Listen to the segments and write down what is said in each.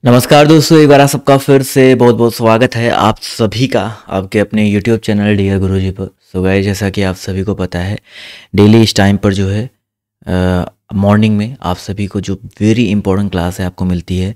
नमस्कार दोस्तों, एक बार आप सबका फिर से बहुत बहुत स्वागत है आप सभी का आपके अपने YouTube चैनल डियर गुरुजी पर। सो गाइस, जैसा कि आप सभी को पता है, डेली इस टाइम पर जो है मॉर्निंग में आप सभी को जो वेरी इंपॉर्टेंट क्लास है आपको मिलती है।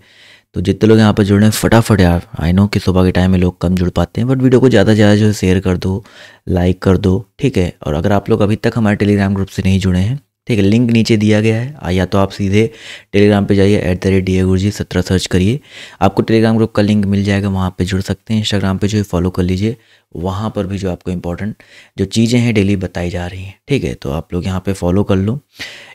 तो जितने लोग यहाँ पर जुड़ रहे हैं फटाफट यार, आई नो कि सुबह के टाइम में लोग कम जुड़ पाते हैं, बट वीडियो को ज़्यादा से ज़्यादा जो है शेयर कर दो, लाइक कर दो, ठीक है। और अगर आप लोग अभी तक हमारे टेलीग्राम ग्रुप से नहीं जुड़े हैं, ठीक है, लिंक नीचे दिया गया है, या तो आप सीधे टेलीग्राम पे जाइए @DRGuruji17 सर्च करिए, आपको टेलीग्राम ग्रुप का लिंक मिल जाएगा, वहाँ पे जुड़ सकते हैं। इंस्टाग्राम पे जो है फॉलो कर लीजिए, वहाँ पर भी जो आपको इंपॉर्टेंट जो चीज़ें हैं डेली बताई जा रही हैं, ठीक है। तो आप लोग यहाँ पे फॉलो कर लो।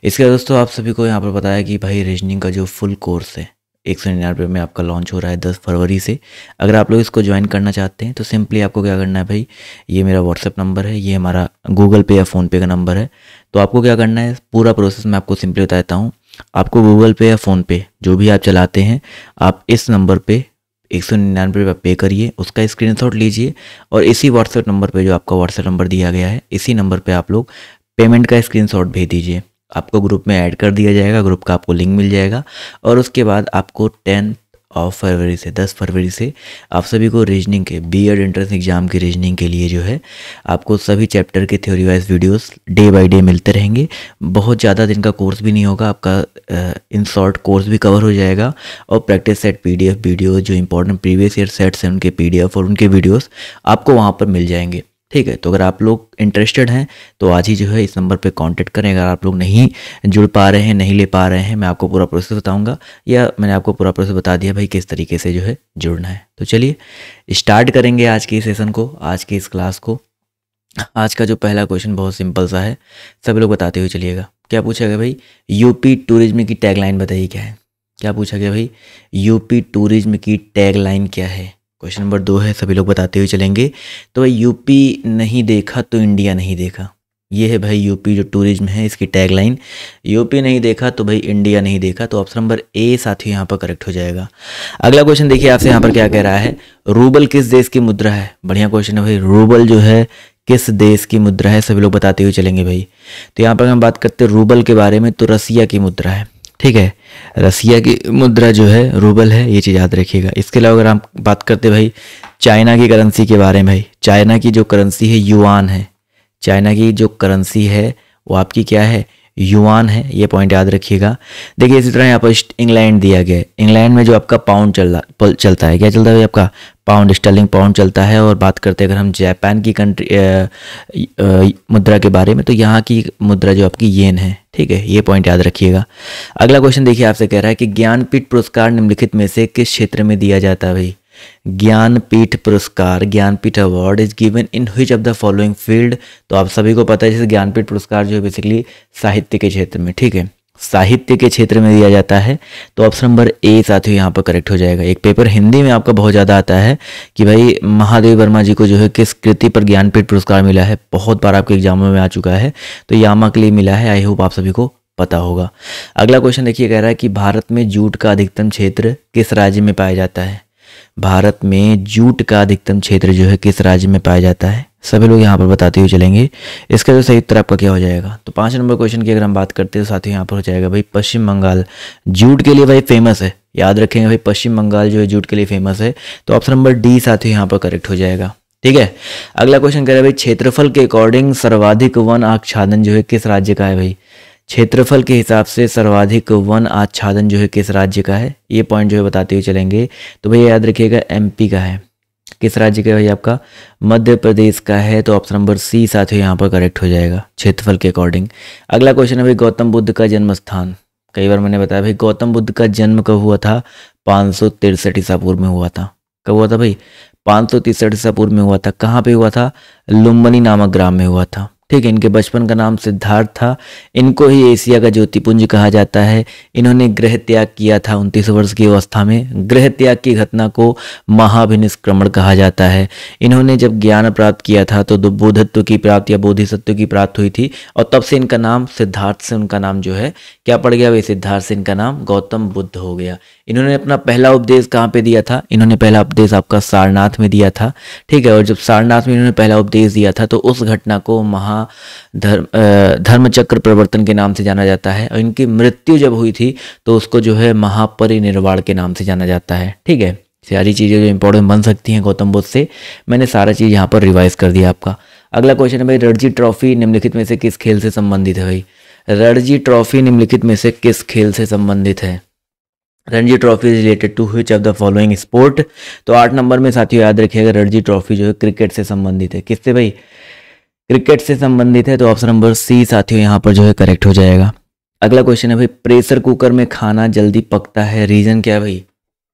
इसके बाद दोस्तों आप सभी को यहाँ पर बताया कि भाई रीजनिंग का जो फुल कोर्स है 199 में आपका लॉन्च हो रहा है 10 फरवरी से। अगर आप लोग इसको ज्वाइन करना चाहते हैं तो सिंपली आपको क्या करना है भाई, ये मेरा व्हाट्सएप नंबर है, ये हमारा गूगल पे या फ़ोनपे का नंबर है। तो आपको क्या करना है, पूरा प्रोसेस मैं आपको सिंपली बता देता हूँ। आपको गूगल पे या फ़ोनपे जो भी आप चलाते हैं, आप इस नंबर पे 199 रुपये पे करिए, उसका स्क्रीनशॉट लीजिए और इसी व्हाट्सएप नंबर पे जो आपका व्हाट्सएप नंबर दिया गया है, इसी नंबर पे आप लोग पेमेंट का स्क्रीनशॉट भेज दीजिए। आपको ग्रुप में ऐड कर दिया जाएगा, ग्रुप का आपको लिंक मिल जाएगा और उसके बाद आपको 10 फरवरी से आप सभी को रीजनिंग के बीएड एंट्रेंस एग्जाम की रीजनिंग के लिए जो है आपको सभी चैप्टर के theory wise videos day by day मिलते रहेंगे। बहुत ज़्यादा दिन का कोर्स भी नहीं होगा, आपका इन शॉर्ट कोर्स भी कवर हो जाएगा और प्रैक्टिस सेट PDF वीडियो जो इंपॉर्टेंट प्रीवियस ईयर सेट्स हैं उनके PDF और उनके वीडियोस आपको वहाँ पर मिल जाएंगे, ठीक है। तो अगर आप लोग इंटरेस्टेड हैं तो आज ही जो है इस नंबर पे कांटेक्ट करें। अगर आप लोग नहीं जुड़ पा रहे हैं, नहीं ले पा रहे हैं, मैं आपको पूरा प्रोसेस बताऊंगा, या मैंने आपको पूरा प्रोसेस बता दिया भाई किस तरीके से जो है जुड़ना है। तो चलिए स्टार्ट करेंगे आज की सेशन को, आज की इस क्लास को। आज का जो पहला क्वेश्चन बहुत सिंपल सा है, सभी लोग बताते हुए चलिएगा। क्या पूछा गया भाई, यूपी टूरिज्म की टैगलाइन बताइए क्या है। क्या पूछा गया भाई, यूपी टूरिज्म की टैगलाइन क्या है। क्वेश्चन नंबर 2 है, सभी लोग बताते हुए चलेंगे। तो भाई यूपी नहीं देखा तो इंडिया नहीं देखा, ये है भाई यूपी जो टूरिज्म है इसकी टैगलाइन। यूपी नहीं देखा तो भाई इंडिया नहीं देखा, तो ऑप्शन नंबर ए साथी यहाँ पर करेक्ट हो जाएगा। अगला क्वेश्चन देखिए आपसे यहाँ पर क्या कह रहा है, रूबल किस देश की मुद्रा है। बढ़िया क्वेश्चन है भाई, रूबल जो है किस देश की मुद्रा है, सभी लोग बताते हुए चलेंगे भाई। तो यहाँ पर हम बात करते हैं रूबल के बारे में, तो रसिया की मुद्रा है, ठीक है। रसिया की मुद्रा जो है रूबल है, ये चीज़ याद रखिएगा। इसके अलावा अगर हम बात करते भाई चाइना की करेंसी के बारे में, भाई चाइना की जो करेंसी है युआन है, चाइना की जो करेंसी है वो आपकी क्या है, युआन है, ये पॉइंट याद रखिएगा। देखिए इसी तरह यहाँ पर इंग्लैंड दिया गया है, इंग्लैंड में जो आपका पाउंड चलता है, क्या चलता है भाई आपका पाउंड, स्टर्लिंग पाउंड चलता है। और बात करते हैं अगर हम जापान की मुद्रा के बारे में, तो यहाँ की मुद्रा जो आपकी येन है, ठीक है, ये पॉइंट याद रखिएगा। अगला क्वेश्चन देखिए आपसे कह रहा है कि ज्ञानपीठ पुरस्कार निम्नलिखित में से किस क्षेत्र में दिया जाता है भाई। ज्ञानपीठ पुरस्कार, Jnanpith award is given in which of the following field. तो आप सभी को पता है जैसे ज्ञानपीठ पुरस्कार जो है बेसिकली साहित्य के क्षेत्र में, ठीक है, साहित्य के क्षेत्र में दिया जाता है। तो ऑप्शन नंबर ए साथियों यहाँ पर करेक्ट हो जाएगा। एक पेपर हिंदी में आपका बहुत ज़्यादा आता है कि भाई महादेव वर्मा जी को जो है किस कृति पर ज्ञानपीठ पुरस्कार मिला है, बहुत बार आपके एग्जामों में आ चुका है, तो यामा के लिए मिला है। आई होप आप सभी को पता होगा। अगला क्वेश्चन देखिए कह रहा है कि भारत में जूट का अधिकतम क्षेत्र किस राज्य में पाया जाता है। भारत में जूट का अधिकतम क्षेत्र जो है किस राज्य में पाया जाता है, सभी लोग यहाँ पर बताते हुए चलेंगे। इसका जो सही उत्तर आपका क्या हो जाएगा, तो 5 नंबर क्वेश्चन की अगर हम बात करते हैं तो साथियों यहाँ पर हो जाएगा भाई पश्चिम बंगाल। जूट के लिए भाई फेमस है, याद रखेंगे भाई पश्चिम बंगाल जो है जूट के लिए फेमस है। तो ऑप्शन नंबर डी साथियों यहाँ पर करेक्ट हो जाएगा, ठीक है। अगला क्वेश्चन कह रहा है भाई क्षेत्रफल के अकॉर्डिंग सर्वाधिक वन आच्छादन जो है किस राज्य का है भाई। क्षेत्रफल के हिसाब से सर्वाधिक वन आच्छादन जो है किस राज्य का है, ये पॉइंट जो है बताते हुए चलेंगे। तो भैया याद रखिएगा MP का है। किस राज्य का है भाई आपका, मध्य प्रदेश का है। तो ऑप्शन नंबर सी साथियों यहाँ पर करेक्ट हो जाएगा क्षेत्रफल के अकॉर्डिंग। अगला क्वेश्चन है भाई गौतम बुद्ध का जन्म स्थान। कई बार मैंने बताया भाई गौतम बुद्ध का जन्म कब हुआ था, 563 ईसा पूर्व में हुआ था। कब हुआ था भाई, 563 ईसा पूर्व में हुआ था। कहाँ पे हुआ था, लुम्बिनी नामक ग्राम में हुआ था, ठीक है। इनके बचपन का नाम सिद्धार्थ था। इनको ही एशिया का ज्योतिपुंज कहा जाता है। इन्होंने गृह त्याग किया था 29 वर्ष की अवस्था में। गृह त्याग की घटना को महाभिनिष्क्रमण कहा जाता है। इन्होंने जब ज्ञान प्राप्त किया था तो बुद्धत्व की प्राप्ति या बोधिसत्व की प्राप्ति हुई थी, और तब से इनका नाम सिद्धार्थ से उनका नाम जो है क्या पड़ गया भाई, सिद्धार्थ से इनका नाम गौतम बुद्ध हो गया। इन्होंने अपना पहला उपदेश कहाँ पे दिया था, इन्होंने पहला उपदेश आपका सारनाथ में दिया था, ठीक है। और जब सारनाथ में इन्होंने पहला उपदेश दिया था तो उस घटना को धर्मचक्र प्रवर्तन के नाम से जाना जाता है। और इनकी मृत्यु जब हुई थी तो उसको जो है महापरिनिर्वाण के नाम से जाना जाता है। ठीक है, सारी चीज़ें जो इंपॉर्टेंट बन सकती हैं गौतम बुद्ध से, मैंने सारा चीज़ यहाँ पर रिवाइज कर दिया आपका। अगला क्वेश्चन है भाई, रणजी ट्रॉफी निम्नलिखित में से किस खेल से संबंधित है? भाई रणजी ट्रॉफी निम्नलिखित में से किस खेल से संबंधित है? Ranji trophy is related to which of the following sport? तो 8 नंबर में साथियों याद रखिएगा, रणजी ट्रॉफी जो है क्रिकेट से संबंधित है। किससे भाई? क्रिकेट से संबंधित है। तो ऑप्शन नंबर सी साथियों यहाँ पर जो है करेक्ट हो जाएगा। अगला क्वेश्चन है भाई, प्रेशर कुकर में खाना जल्दी पकता है, रीजन क्या है भाई?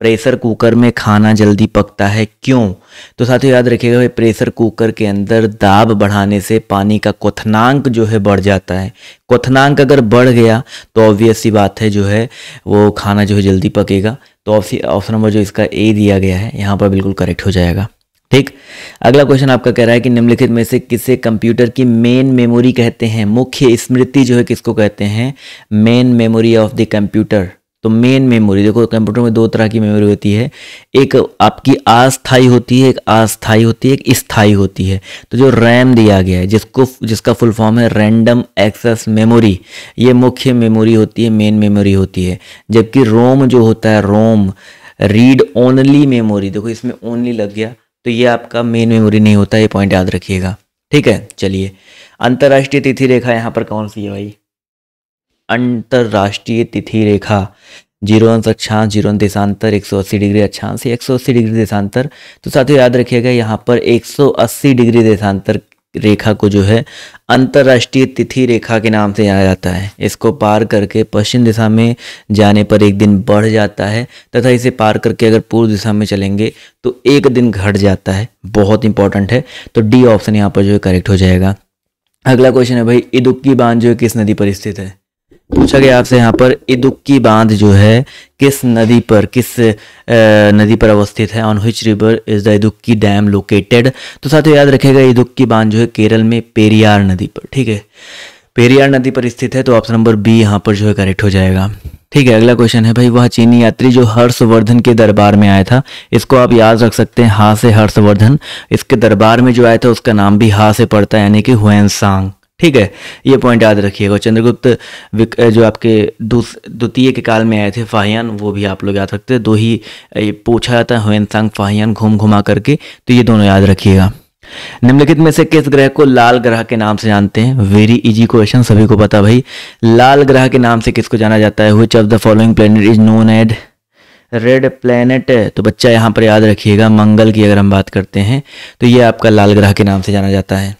प्रेशर कुकर में खाना जल्दी पकता है क्यों? तो साथियों याद रखिएगा भाई, प्रेशर कुकर के अंदर दाब बढ़ाने से पानी का क्वथनांक जो है बढ़ जाता है। क्वथनांक अगर बढ़ गया तो ऑब्वियस सी बात है जो है वो खाना जो है जल्दी पकेगा। तो ऑप्शन नंबर जो इसका ए दिया गया है यहाँ पर बिल्कुल करेक्ट हो जाएगा। ठीक, अगला क्वेश्चन आपका कह रहा है कि निम्नलिखित में से किसे कंप्यूटर की मेन मेमोरी कहते हैं? मुख्य स्मृति जो है किसको कहते हैं? Main memory of the computer. तो मेन मेमोरी, देखो कंप्यूटर में 2 तरह की मेमोरी होती है, एक आपकी अस्थायी होती है, एक अस्थायी होती है, एक स्थायी होती है। तो जो रैम दिया गया है जिसका फुल फॉर्म है रैंडम एक्सेस मेमोरी, ये मुख्य मेमोरी होती है, मेन मेमोरी होती है। जबकि रोम जो होता है, रोम रीड ओनली मेमोरी, देखो इसमें ओनली लग गया तो ये आपका मेन मेमोरी नहीं होता, ये पॉइंट याद रखिएगा। ठीक है, चलिए अंतर्राष्ट्रीय तिथि रेखा यहाँ पर कौन सी है भाई? अंतर्राष्ट्रीय तिथि रेखा 0 अंश अक्षांश, 0 अंश देशांतर, 180 डिग्री अक्षांश, 180 डिग्री देशांतर। तो साथियों याद रखिएगा यहाँ पर 180 डिग्री देशांतर रेखा को जो है अंतर्राष्ट्रीय तिथि रेखा के नाम से जाना जाता है। इसको पार करके पश्चिम दिशा में जाने पर 1 दिन बढ़ जाता है तथा इसे पार करके अगर पूर्व दिशा में चलेंगे तो 1 दिन घट जाता है। बहुत इंपॉर्टेंट है, तो डी ऑप्शन यहाँ पर जो है करेक्ट हो जाएगा। अगला क्वेश्चन है भाई, इदुक्की बांध जो है किस नदी पर स्थित है? पूछा गया आपसे यहाँ पर इदुक्की बांध जो है किस नदी पर अवस्थित है? On which river is the Idukki dam located? तो साथियों याद रखिएगा, इदुक्की बांध जो है केरल में पेरियार नदी पर, ठीक है, पेरियार नदी पर स्थित है। तो ऑप्शन नंबर बी यहाँ पर जो है करेक्ट हो जाएगा। ठीक है, अगला क्वेश्चन है भाई, वह चीनी यात्री जो हर्षवर्धन के दरबार में आया था, इसको आप याद रख सकते हैं, हा से हर्षवर्धन। इसके दरबार में जो आया था उसका नाम भी हा से पड़ता है, यानी कि हुएनसांग। ठीक है, ये पॉइंट याद रखिएगा। चंद्रगुप्त जो आपके द्वितीय के काल में आए थे फाहियान, वो भी आप लोग याद रखते हैं। 2 ही पूछा जाता है, हुएनसांग फाहियान, घुमा करके, तो ये दोनों याद रखिएगा। निम्नलिखित में से किस ग्रह को लाल ग्रह के नाम से जानते हैं? वेरी इजी क्वेश्चन, सभी को पता भाई। लाल ग्रह के नाम से किसको जाना जाता है? Which of the following planet is known as red planet? तो बच्चा यहाँ पर याद रखिएगा, मंगल की अगर हम बात करते हैं तो ये आपका लाल ग्रह के नाम से जाना जाता है।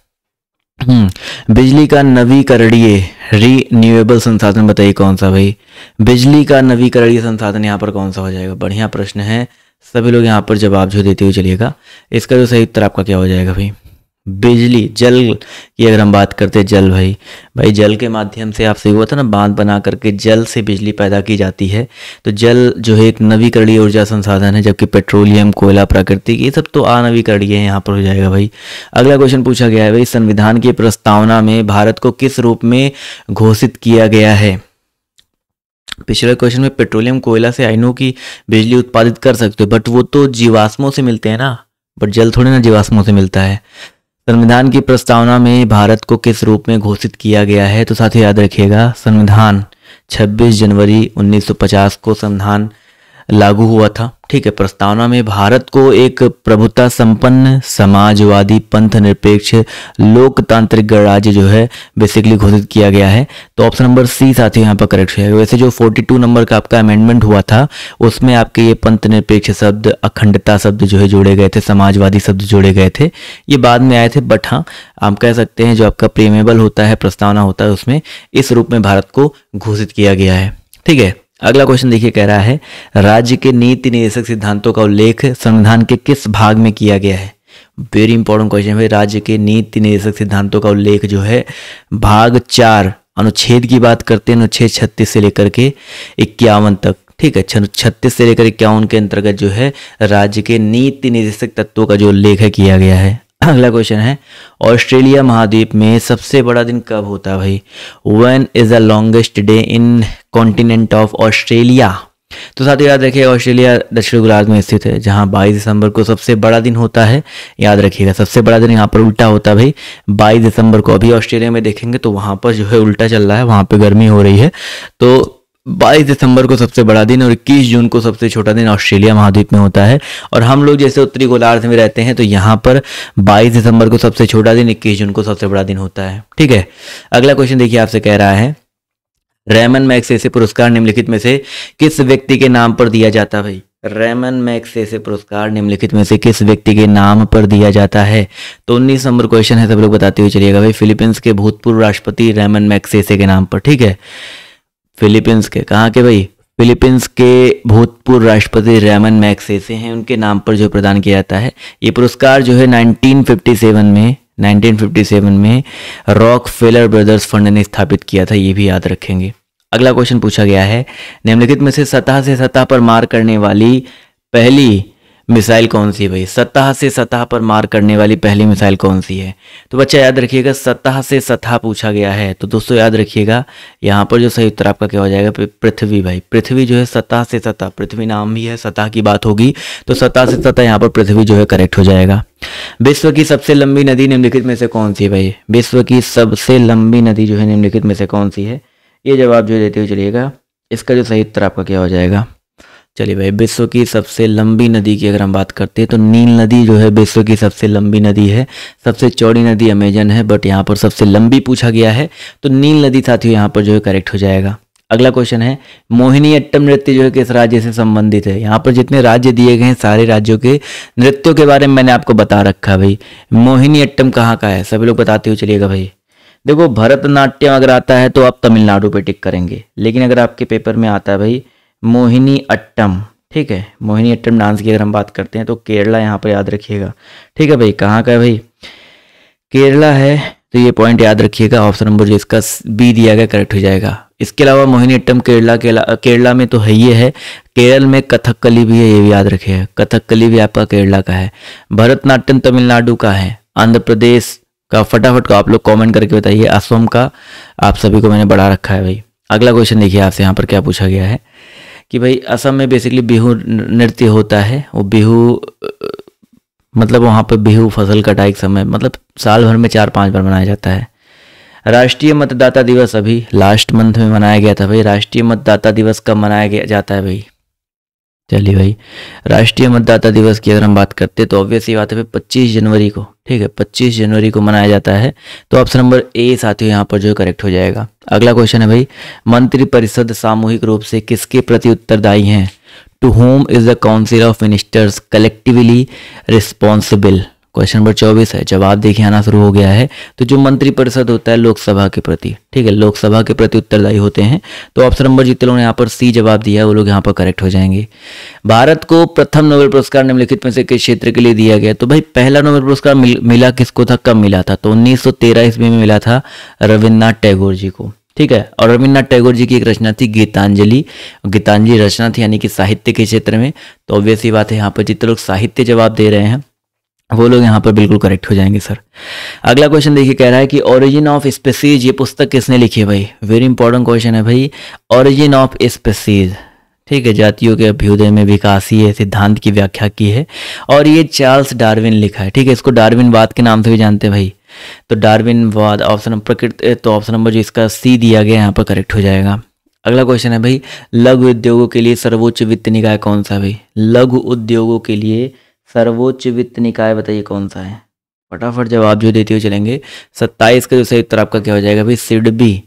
बिजली का नवीकरणीय रीन्यूएबल संसाधन बताइए कौन सा भाई? बिजली का नवीकरणीय संसाधन यहाँ पर कौन सा हो जाएगा? बढ़िया प्रश्न है, सभी लोग यहाँ पर जवाब जो देते हुए चलिएगा। इसका जो सही उत्तर आपका क्या हो जाएगा भाई? बिजली, जल की अगर हम बात करते हैं, जल भाई जल के माध्यम से आपसे हुआ था ना, बांध बना करके जल से बिजली पैदा की जाती है। तो जल जो है एक नवीकरणीय ऊर्जा संसाधन है, जबकि पेट्रोलियम, कोयला, प्राकृतिक, ये सब तो अनवीकरणीय है, यहाँ पर हो जाएगा भाई। अगला क्वेश्चन पूछा गया है भाई, संविधान की प्रस्तावना में भारत को किस रूप में घोषित किया गया है? पिछले क्वेश्चन में पेट्रोलियम, कोयला से आयनों की बिजली उत्पादित कर सकते हो, बट वो तो जीवाश्मों से मिलते हैं ना, बट जल थोड़ी ना जीवाश्मों से मिलता है। संविधान की प्रस्तावना में भारत को किस रूप में घोषित किया गया है? तो साथ ही याद रखिएगा, संविधान 26 जनवरी 1950 को संविधान लागू हुआ था। ठीक है, प्रस्तावना में भारत को एक प्रभुता संपन्न समाजवादी पंथ निरपेक्ष लोकतांत्रिक गणराज्य जो है बेसिकली घोषित किया गया है। तो ऑप्शन नंबर सी साथियों यहाँ पर करेक्ट है। वैसे जो 42 नंबर का आपका अमेंडमेंट हुआ था उसमें आपके ये पंथ निरपेक्ष शब्द, अखंडता शब्द जो है जोड़े गए थे, समाजवादी शब्द जोड़े गए थे, ये बाद में आए थे। बट हाँ, आप कह सकते हैं जो आपका प्रीमेबल होता है, प्रस्तावना होता है, उसमें इस रूप में भारत को घोषित किया गया है। ठीक है, अगला क्वेश्चन देखिए, कह रहा है राज्य के नीति निर्देशक सिद्धांतों का उल्लेख संविधान के किस भाग में किया गया है? वेरी इंपॉर्टेंट क्वेश्चन है। राज्य के नीति निर्देशक सिद्धांतों का उल्लेख जो है भाग 4 अनुच्छेद की बात करते हैं, अनुच्छेद 36 से लेकर के 51 तक। ठीक है, 36 से लेकर 51 के अंतर्गत जो है राज्य के नीति निर्देशक तत्वों का जो उल्लेख है किया गया है। अगला क्वेश्चन है, ऑस्ट्रेलिया महाद्वीप में सबसे बड़ा दिन कब होता है भाई? When is the longest day in continent of Australia? तो साथ ही याद रखिए ऑस्ट्रेलिया दक्षिण गोलार्ध में स्थित है, जहां 22 दिसंबर को सबसे बड़ा दिन होता है। याद रखिएगा सबसे बड़ा दिन यहाँ पर उल्टा होता है भाई 22 दिसंबर को। अभी ऑस्ट्रेलिया में देखेंगे तो वहां पर जो है उल्टा चल रहा है, वहां पर गर्मी हो रही है। तो 22 दिसंबर को सबसे बड़ा दिन और 21 जून को सबसे छोटा दिन ऑस्ट्रेलिया महाद्वीप में होता है। और हम लोग जैसे उत्तरी गोलार्ध में रहते हैं तो यहाँ पर 22 दिसंबर को सबसे छोटा दिन, 21 जून को सबसे बड़ा दिन होता है। ठीक है, अगला क्वेश्चन देखिए, आपसे कह रहा है रेमन मैग्सेसे पुरस्कार निम्नलिखित में से किस व्यक्ति के नाम पर दिया जाता है भाई? रेमन मैग्सेसे पुरस्कार निम्नलिखित में से किस व्यक्ति के नाम पर दिया जाता है? तो 19 नंबर क्वेश्चन है, सब लोग बताते हुए चलिएगा भाई। फिलीपींस के भूतपूर्व राष्ट्रपति रेमन मैग्सेसे के नाम पर। ठीक है, फिलीपींस के, कहाँ के भाई? फिलीपींस के भूतपूर्व राष्ट्रपति रेमन मैग्सेसे हैं, उनके नाम पर जो प्रदान किया जाता है। ये पुरस्कार जो है 1957 में रॉकफेलर ब्रदर्स फंड ने स्थापित किया था, ये भी याद रखेंगे। अगला क्वेश्चन पूछा गया है, निम्नलिखित में से सतह पर मार करने वाली पहली मिसाइल कौन सी है भाई? सतह से सतह पर मार करने वाली पहली मिसाइल कौन सी है? तो बच्चा याद रखिएगा सतह से सतह पूछा गया है, तो दोस्तों याद रखिएगा यहाँ पर जो सही उत्तर आपका क्या हो जाएगा? पृथ्वी भाई। पृथ्वी जो है सतह से सतह, पृथ्वी नाम भी है, सतह की बात होगी तो सतह से सतह यहाँ पर पृथ्वी जो है करेक्ट हो जाएगा। विश्व की सबसे लंबी नदी निम्नलिखित में से कौन सी है भाई? विश्व की सबसे लंबी नदी जो है निम्नलिखित में से कौन सी है? ये जवाब जो देते हुए चलिएगा, इसका जो सही उत्तर आपका क्या हो जाएगा? चलिए भाई, विश्व की सबसे लंबी नदी की अगर हम बात करते हैं तो नील नदी जो है विश्व की सबसे लंबी नदी है। सबसे चौड़ी नदी अमेजन है, बट यहाँ पर सबसे लंबी पूछा गया है तो नील नदी साथियों यहाँ पर जो है करेक्ट हो जाएगा। अगला क्वेश्चन है, मोहिनी अट्टम नृत्य जो है किस राज्य से संबंधित है? यहाँ पर जितने राज्य दिए गए हैं सारे राज्यों के नृत्यों के बारे में मैंने आपको बता रखा है भाई। मोहिनी अट्टम कहाँ का है? सभी लोग बताते हुए चलिएगा भाई। देखो, भरतनाट्यम अगर आता है तो आप तमिलनाडु पे टिक करेंगे, लेकिन अगर आपके पेपर में आता है भाई मोहिनी अट्टम, ठीक है, मोहिनी अट्टम डांस की अगर हम बात करते हैं तो केरला यहाँ पर याद रखिएगा। ठीक है भाई, कहाँ का है भाई? केरला है, तो ये पॉइंट याद रखिएगा। ऑप्शन नंबर जो इसका बी दिया गया करेक्ट हो जाएगा। इसके अलावा मोहिनी अट्टम केरला में तो है, ये है। केरल में कथकली भी है, ये भी याद रखिएगा, कथकली भी आपका केरला का है। भरतनाट्यम तमिलनाडु का है। आंध्र प्रदेश का फटाफट को आप लोग कमेंट करके बताइए। असम का आप सभी को मैंने बढ़ा रखा है भाई। अगला क्वेश्चन देखिए, आपसे यहाँ पर क्या पूछा गया है कि भाई असम में बेसिकली बिहू नृत्य होता है। वो बिहू मतलब वहाँ पर बिहू फसल कटाई के समय मतलब साल भर में 4-5 बार मनाया जाता है। राष्ट्रीय मतदाता दिवस अभी लास्ट मंथ में मनाया गया था भाई। राष्ट्रीय मतदाता दिवस कब मनाया जाता है भाई? चलिए भाई, राष्ट्रीय मतदाता दिवस की अगर हम बात करते हैं तो ऑब्वियस ही बात है 25 जनवरी को। ठीक है, 25 जनवरी को मनाया जाता है, तो ऑप्शन नंबर ए साथियों यहाँ पर जो करेक्ट हो जाएगा। अगला क्वेश्चन है भाई, मंत्रिपरिषद सामूहिक रूप से किसके प्रति उत्तरदायी हैं? To whom is the council of ministers collectively responsible? Question number 24 है, जवाब देखिए आना शुरू हो गया है। तो जो मंत्रिपरिषद होता है लोकसभा के प्रति, ठीक है, लोकसभा के प्रति उत्तरदायी होते हैं। तो ऑप्शन नंबर जितने लोगों ने यहाँ पर सी जवाब दिया है वो लोग यहाँ पर करेक्ट हो जाएंगे। भारत को प्रथम नोबेल पुरस्कार निम्नलिखित में से किस क्षेत्र के लिए दिया गया? तो भाई पहला नोबेल पुरस्कार मिला किसको था, कब मिला था? तो 1913 ईस्वी में मिला था रविन्द्रनाथ टैगोर जी को। ठीक है, और रविन्द्रनाथ टैगोर जी की एक रचना थी गीतांजलि। गीतांजलि रचना थी यानी कि साहित्य के क्षेत्र में। तो ऑब्वियस ही बात है यहाँ पर जितने लोग साहित्य जवाब दे रहे हैं वो लोग यहाँ पर बिल्कुल करेक्ट हो जाएंगे सर। अगला क्वेश्चन देखिए, कह रहा है कि ओरिजिन ऑफ स्पीसीज ये पुस्तक किसने लिखी है भाई? वेरी इंपॉर्टेंट क्वेश्चन है भाई, ओरिजिन ऑफ स्पीसीज। ठीक है, जातियों के अभ्युदय में विकासीय सिद्धांत की व्याख्या की है और ये चार्ल्स डार्विन लिखा है। ठीक है, इसको डार्विनवाद के नाम से भी जानते हैं भाई। तो डार्विनवाद ऑप्शन प्रकृति, तो ऑप्शन नंबर जो इसका सी दिया गया यहाँ पर करेक्ट हो जाएगा। अगला क्वेश्चन है भाई, लघु उद्योगों के लिए सर्वोच्च वित्त निकाय कौन सा है भाई? लघु उद्योगों के लिए सर्वोच्च वित्त निकाय बताइए कौन सा है? फटाफट जवाब जो देते हुए चलेंगे। 27 का जो सही उत्तर आपका क्या हो जाएगा भाई? सिडबी।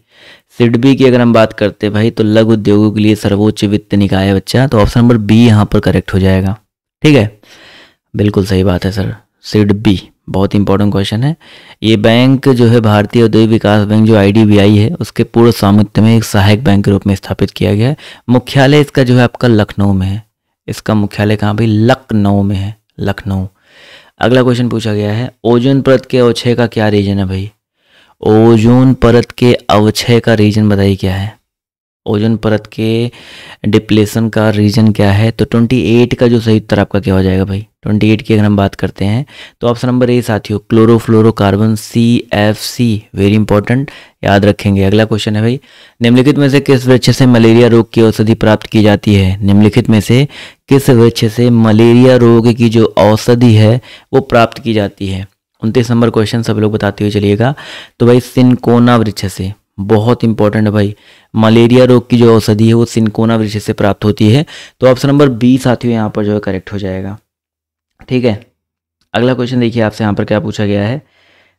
सिडबी की अगर हम बात करते हैं भाई तो लघु उद्योगों के लिए सर्वोच्च वित्त निकाय है बच्चा। तो ऑप्शन नंबर बी यहाँ पर करेक्ट हो जाएगा। ठीक है, बिल्कुल सही बात है सर, सिडबी बहुत इंपॉर्टेंट क्वेश्चन है। ये बैंक जो है भारतीय औद्योगिक विकास बैंक जो IDBI है उसके पूर्ण स्वामित्व में एक सहायक बैंक के रूप में स्थापित किया गया है। मुख्यालय इसका जो है आपका लखनऊ में है। इसका मुख्यालय कहाँ भाई? लखनऊ में है, लखनऊ। अगला क्वेश्चन पूछा गया है, ओजोन परत के अवक्षय का क्या रीजन है भाई? ओजोन परत के अवक्षय का रीजन बताइए क्या है? ओजोन परत के डिप्लेशन का रीजन क्या है? तो 28 का जो सही उत्तर आपका क्या हो जाएगा भाई? 28 की अगर हम बात करते हैं तो ऑप्शन नंबर ए साथियों क्लोरोफ्लोरोकार्बन CFC, वेरी इंपॉर्टेंट, याद रखेंगे। अगला क्वेश्चन है भाई, निम्नलिखित में से किस वृक्ष से मलेरिया रोग की औषधि प्राप्त की जाती है? निम्नलिखित में से किस वृक्ष से मलेरिया रोग की जो औषधि है वो प्राप्त की जाती है? 29 नंबर क्वेश्चन सब लोग बताते हुए चलिएगा। तो भाई सिनकोना वृक्ष से, बहुत इंपॉर्टेंट है भाई, मलेरिया रोग की जो औषधि है वो सिनकोना वृक्ष से प्राप्त होती है। तो ऑप्शन नंबर बी साथियों यहाँ पर जो है करेक्ट हो जाएगा। ठीक है, अगला क्वेश्चन देखिए आपसे यहाँ पर क्या पूछा गया है,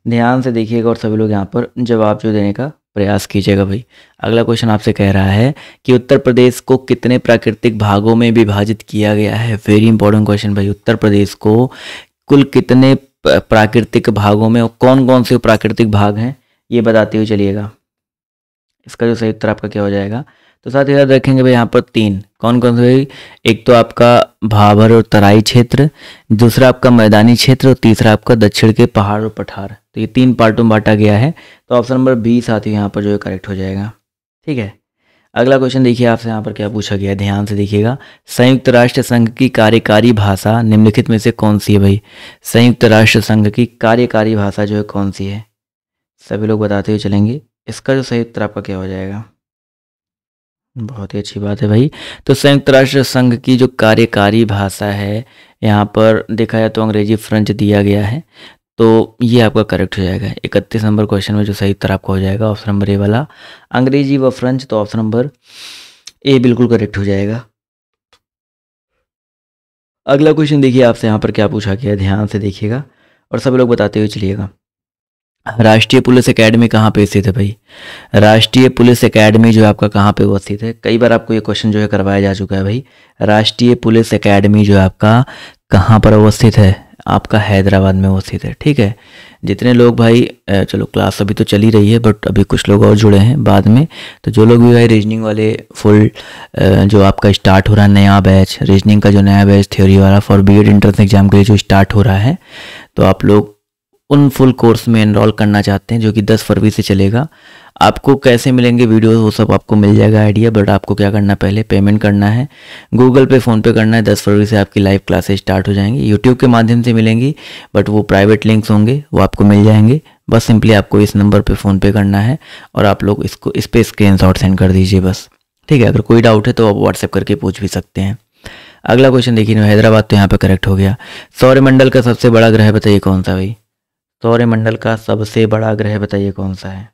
ध्यान से देखिएगा और सभी लोग यहाँ पर जवाब जो देने का प्रयास कीजिएगा भाई। अगला क्वेश्चन आपसे कह रहा है कि उत्तर प्रदेश को कितने प्राकृतिक भागों में विभाजित किया गया है? वेरी इंपॉर्टेंट क्वेश्चन भाई, उत्तर प्रदेश को कुल कितने प्राकृतिक भागों में और कौन कौन से प्राकृतिक भाग हैं ये बताते हुए चलिएगा। इसका जो सही उत्तर आपका क्या हो जाएगा? तो साथ ही याद रखेंगे भाई यहाँ पर 3, कौन कौन से? एक तो आपका भाबर और तराई क्षेत्र, दूसरा आपका मैदानी क्षेत्र और तीसरा आपका दक्षिण के पहाड़ और पठार। तो ये 3 पार्टों में बांटा गया है। तो ऑप्शन नंबर बी साथियों यहाँ पर जो है करेक्ट हो जाएगा। ठीक है, अगला क्वेश्चन देखिए आपसे यहाँ पर क्या पूछा गया है, ध्यान से देखिएगा। संयुक्त राष्ट्र संघ की कार्यकारी भाषा निम्नलिखित में से कौन सी है भाई? संयुक्त राष्ट्र संघ की कार्यकारी भाषा जो है कौन सी है? सभी लोग बताते हुए चलेंगे। इसका जो सही उत्तर आपका क्या हो जाएगा? बहुत ही अच्छी बात है भाई। तो संयुक्त राष्ट्र संघ की जो कार्यकारी भाषा है यहाँ पर देखा जाए तो अंग्रेजी फ्रेंच दिया गया है, तो ये आपका करेक्ट हो जाएगा। 31 नंबर क्वेश्चन में जो सही उत्तर आपका हो जाएगा ऑप्शन नंबर ए वाला, अंग्रेजी व फ्रेंच। तो ऑप्शन नंबर ए बिल्कुल करेक्ट हो जाएगा। अगला क्वेश्चन देखिए आपसे यहाँ पर क्या पूछा गया, ध्यान से देखिएगा और सभी लोग बताते हुए चलिएगा। राष्ट्रीय पुलिस एकेडमी कहाँ पे स्थित है भाई? राष्ट्रीय पुलिस एकेडमी जो आपका कहाँ पे वो स्थित है? कई बार आपको ये क्वेश्चन जो है करवाया जा चुका है भाई। राष्ट्रीय पुलिस एकेडमी जो आपका कहाँ पर अवस्थित है? आपका हैदराबाद में अवस्थित है। ठीक है, जितने लोग भाई चलो क्लास अभी तो चल ही रही है बट अभी कुछ लोग और जुड़े हैं बाद में, तो जो लोग भी भाई रीजनिंग वाले फुल जो आपका स्टार्ट हो रहा है नया बैच, रीजनिंग का जो नया बैच थ्योरी वाला फॉर बीएड एंट्रेंस एग्जाम के लिए जो स्टार्ट हो रहा है, तो आप लोग उन फुल कोर्स में एनरोल करना चाहते हैं जो कि 10 फरवरी से चलेगा। आपको कैसे मिलेंगे वीडियोस वो सब आपको मिल जाएगा आइडिया, बट आपको क्या करना है, पहले पेमेंट करना है, गूगल पे फ़ोन पे करना है। 10 फरवरी से आपकी लाइव क्लासेस स्टार्ट हो जाएंगी, यूट्यूब के माध्यम से मिलेंगी बट वो प्राइवेट लिंक्स होंगे, वो आपको मिल जाएंगे। बस सिंपली आपको इस नंबर पर फ़ोन पे करना है और आप लोग इसको इस पर स्क्रीनशॉट सेंड कर दीजिए बस। ठीक है, अगर कोई डाउट है तो आप व्हाट्सएप करके पूछ भी सकते हैं। अगला क्वेश्चन देखिए, हैदराबाद तो यहाँ पर करेक्ट हो गया। सौरमंडल का सबसे बड़ा ग्रह बताइए कौन सा भाई? सौरमंडल का सबसे बड़ा ग्रह बताइए कौन सा है?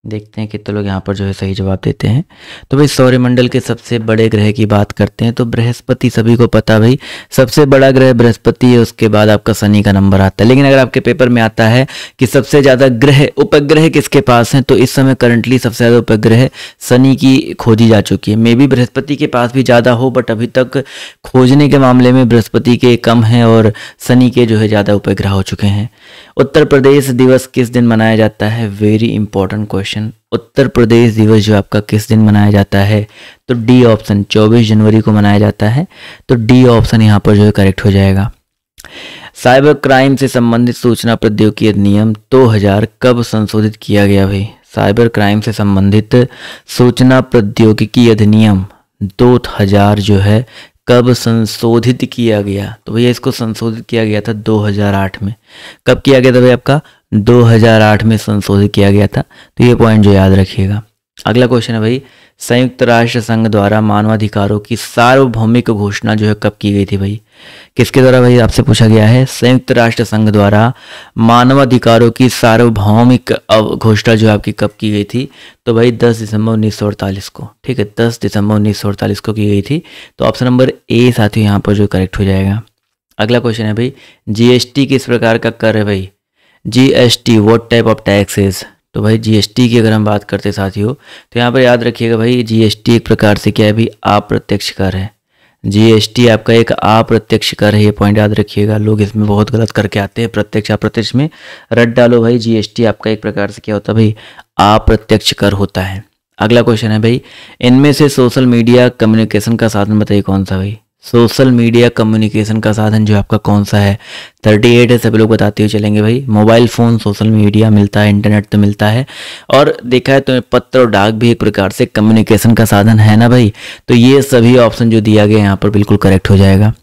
देखते हैं कितने लोग यहाँ पर जो है सही जवाब देते हैं। तो भाई सौरमंडल के सबसे बड़े ग्रह की बात करते हैं तो बृहस्पति, सभी को पता भाई सबसे बड़ा ग्रह बृहस्पति है, उसके बाद आपका शनि का नंबर आता है। लेकिन अगर आपके पेपर में आता है कि सबसे ज़्यादा ग्रह उपग्रह किसके पास हैं, तो इस समय करंटली सबसे ज़्यादा उपग्रह शनि की खोजी जा चुकी है। मे बी बृहस्पति के पास भी ज़्यादा हो बट अभी तक खोजने के मामले में बृहस्पति के कम हैं और शनि के जो है ज़्यादा उपग्रह हो चुके हैं। उत्तर प्रदेश दिवस किस दिन मनाया जाता है? Very important question. Uttar Pradesh दिवस जो आपका किस दिन मनाया जाता है? तो डी ऑप्शन 24 जनवरी को मनाया जाता है। तो डी ऑप्शन यहाँ पर जो है करेक्ट हो जाएगा। साइबर क्राइम से संबंधित सूचना प्रौद्योगिकी अधिनियम 2000 कब संशोधित किया गया भाई? साइबर क्राइम से संबंधित सूचना प्रौद्योगिकी अधिनियम 2000 जो है कब संशोधित किया गया? तो भैया इसको संशोधित किया गया था 2008 में। कब किया गया था भाई? आपका 2008 में संशोधित किया गया था। तो ये पॉइंट जो याद रखिएगा। अगला क्वेश्चन है भाई, संयुक्त राष्ट्र संघ द्वारा मानवाधिकारों की सार्वभौमिक घोषणा जो है कब की गई थी भाई? किसके द्वारा भाई आपसे पूछा गया है? संयुक्त राष्ट्र संघ द्वारा मानवाधिकारों की सार्वभौमिक घोषणा जो आपकी कब की गई थी? तो भाई 10 दिसंबर 1948 को। ठीक है, 10 दिसंबर 1948 को की गई थी। तो ऑप्शन नंबर ए साथियों यहाँ पर जो करेक्ट हो जाएगा। अगला क्वेश्चन है भाई, जीएसटी किस प्रकार का कर है भाई? GST what type of taxes? तो भाई जीएसटी की अगर हम बात करते साथियों तो यहाँ पर याद रखिएगा भाई जीएसटी एक प्रकार से क्या है भाई? अप्रत्यक्ष कर है। जीएसटी आपका एक अप्रत्यक्ष कर है, ये पॉइंट याद रखिएगा। लोग इसमें बहुत गलत करके आते हैं, प्रत्यक्ष अप्रत्यक्ष में रट डालो भाई। जीएसटी आपका एक प्रकार से क्या होता है भाई? अप्रत्यक्ष कर होता है। अगला क्वेश्चन है भाई, इनमें से सोशल मीडिया कम्युनिकेशन का साधन बताइए कौन सा भाई? सोशल मीडिया कम्युनिकेशन का साधन जो आपका कौन सा है? 38 है, सभी लोग बताते हुए चलेंगे भाई। मोबाइल फ़ोन, सोशल मीडिया मिलता है, इंटरनेट तो मिलता है, और देखा है तो पत्र और डाक भी एक प्रकार से कम्युनिकेशन का साधन है ना भाई। तो ये सभी ऑप्शन जो दिया गया यहाँ पर बिल्कुल करेक्ट हो जाएगा।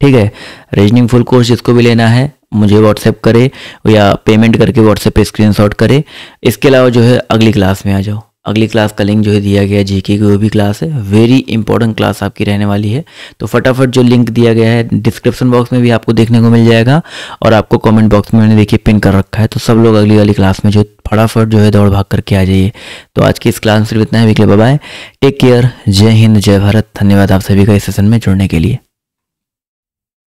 ठीक है। रीजनिंग फुल कोर्स जिसको भी लेना है मुझे व्हाट्सएप करे या पेमेंट करके व्हाट्सएप पे स्क्रीनशॉट करे। इसके अलावा जो है अगली क्लास में आ जाओ। अगली क्लास का लिंक जो है दिया गया है, जीके की वो भी क्लास है, वेरी इंपॉर्टेंट क्लास आपकी रहने वाली है। तो फटाफट जो लिंक दिया गया है डिस्क्रिप्शन बॉक्स में भी आपको देखने को मिल जाएगा और आपको कमेंट बॉक्स में मैंने देखिए पिन कर रखा है। तो सब लोग अगली वाली क्लास में जो फटाफट जो है दौड़ भाग करके आ जाइए। तो आज की इस क्लास में सिर्फ इतना है। बाय बाय, टेक केयर, जय हिंद, जय भारत। धन्यवाद आप सभी का इस सेशन में जुड़ने के लिए।